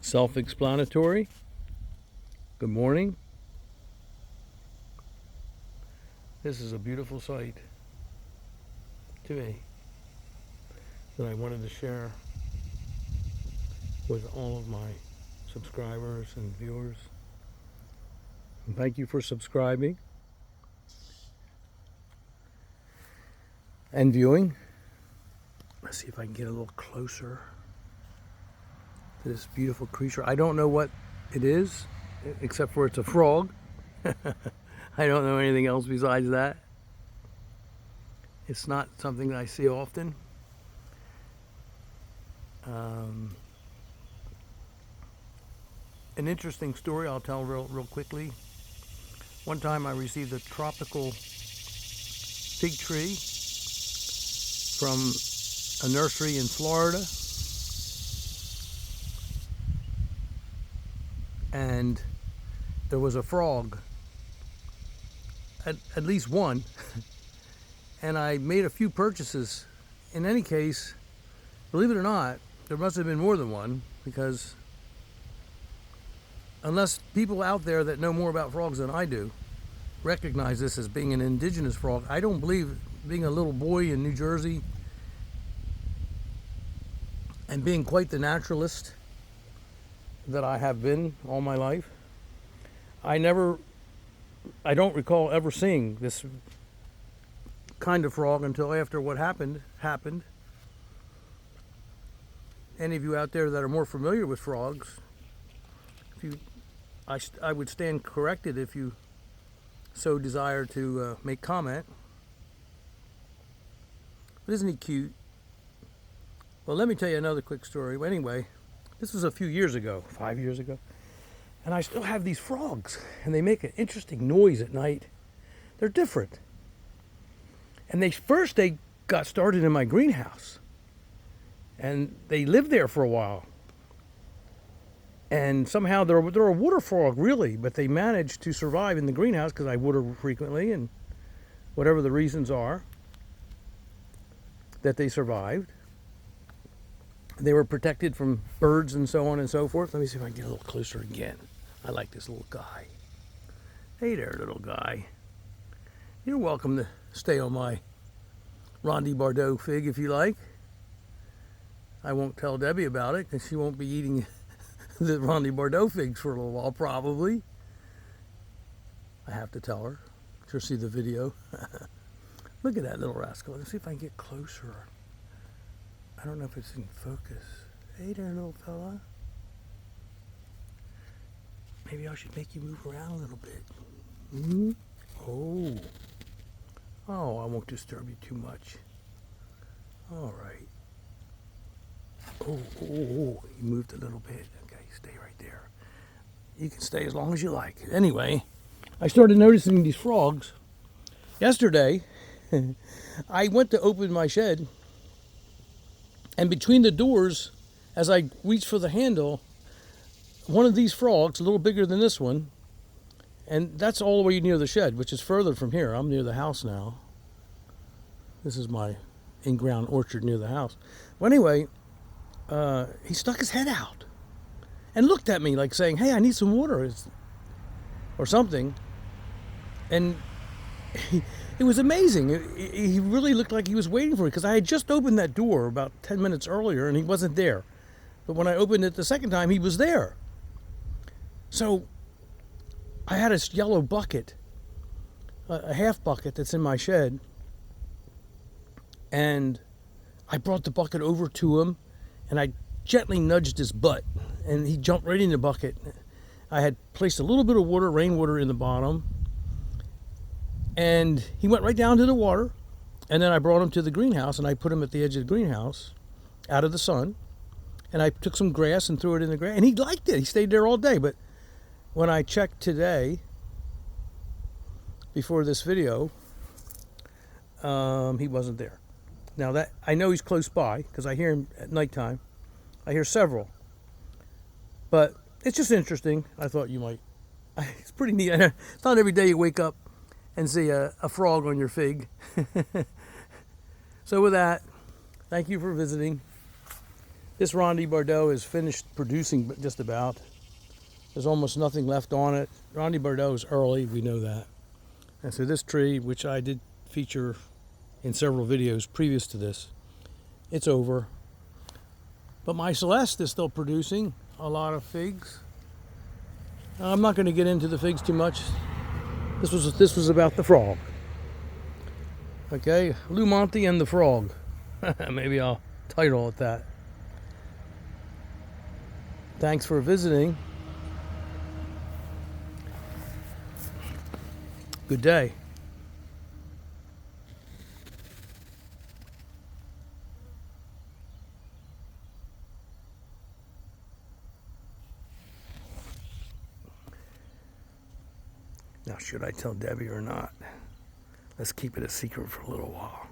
Self-explanatory. Good morning. This is a beautiful sight to me that I wanted to share with all of my subscribers and viewers. And thank you for subscribing and viewing. Let's see if I can get a little closer to this beautiful creature. I don't know what it is, except for it's a frog. I don't know anything else besides that. It's not something that I see often. An interesting story I'll tell real quickly. One time I received a tropical fig tree from a nursery in Florida, and there was a frog, at least one, and I made a few purchases. In any case, believe it or not, there must have been more than one, because unless people out there that know more about frogs than I do recognize this as being an indigenous frog, I don't believe, being a little boy in New Jersey and being quite the naturalist that I have been all my life, I don't recall ever seeing this kind of frog until after what happened. Any of you out there that are more familiar with frogs, I would stand corrected if you so desire to make comment. But isn't he cute? Well, let me tell you another quick story. Well, anyway, this was a few years ago, 5 years ago, and I still have these frogs, and they make an interesting noise at night. They're different. And they got started in my greenhouse, and they lived there for a while. And somehow they're a water frog, really, but they managed to survive in the greenhouse because I water frequently, and whatever the reasons are that they survived. They were protected from birds and so on and so forth. Let me see if I can get a little closer again. I like this little guy. Hey there, little guy. You're welcome to stay on my Ronde Bordeaux fig if you like. I won't tell Debbie about it because she won't be eating the Ronde Bordeaux figs for a little while, probably. I have to tell her. She'll see the video. Look at that little rascal. Let's see if I can get closer. I don't know if it's in focus. Hey there, little fella. Maybe I should make you move around a little bit. Mm-hmm. Oh, I won't disturb you too much. All right. Oh, you moved a little bit. Okay, stay right there. You can stay as long as you like. Anyway, I started noticing these frogs. Yesterday, I went to open my shed, and between the doors, as I reached for the handle, one of these frogs, a little bigger than this one, and that's all the way near the shed, which is further from here. I'm near the house now. This is my in-ground orchard near the house. Well, anyway, he stuck his head out and looked at me like saying, hey, I need some water or something. And it was amazing. He really looked like he was waiting for me because I had just opened that door about 10 minutes earlier and he wasn't there. But when I opened it the second time, he was there. So I had a yellow bucket, a half bucket that's in my shed. And I brought the bucket over to him and I gently nudged his butt and he jumped right in the bucket. I had placed a little bit of water, rainwater, in the bottom, and he went right down to the water. And then I brought him to the greenhouse and I put him at the edge of the greenhouse out of the sun, and I took some grass and threw it in the grass, and he liked it. He stayed there all day. But when I checked today before this video, he wasn't there. Now that I know he's close by because I hear him at nighttime. I hear several, but it's just interesting. I thought you might. It's pretty neat. It's not every day you wake up and see a frog on your fig. So with that, thank you for visiting. This Ronde Bordeaux is finished producing just about. There's almost nothing left on it. Ronde Bordeaux is early, we know that. And so this tree, which I did feature in several videos previous to this, it's over. But my Celeste is still producing a lot of figs. I'm not going to get into the figs too much. This was about the frog. Okay, Lou Monte and the frog. Maybe I'll title it that. Thanks for visiting. Good day. Now, should I tell Debbie or not? Let's keep it a secret for a little while.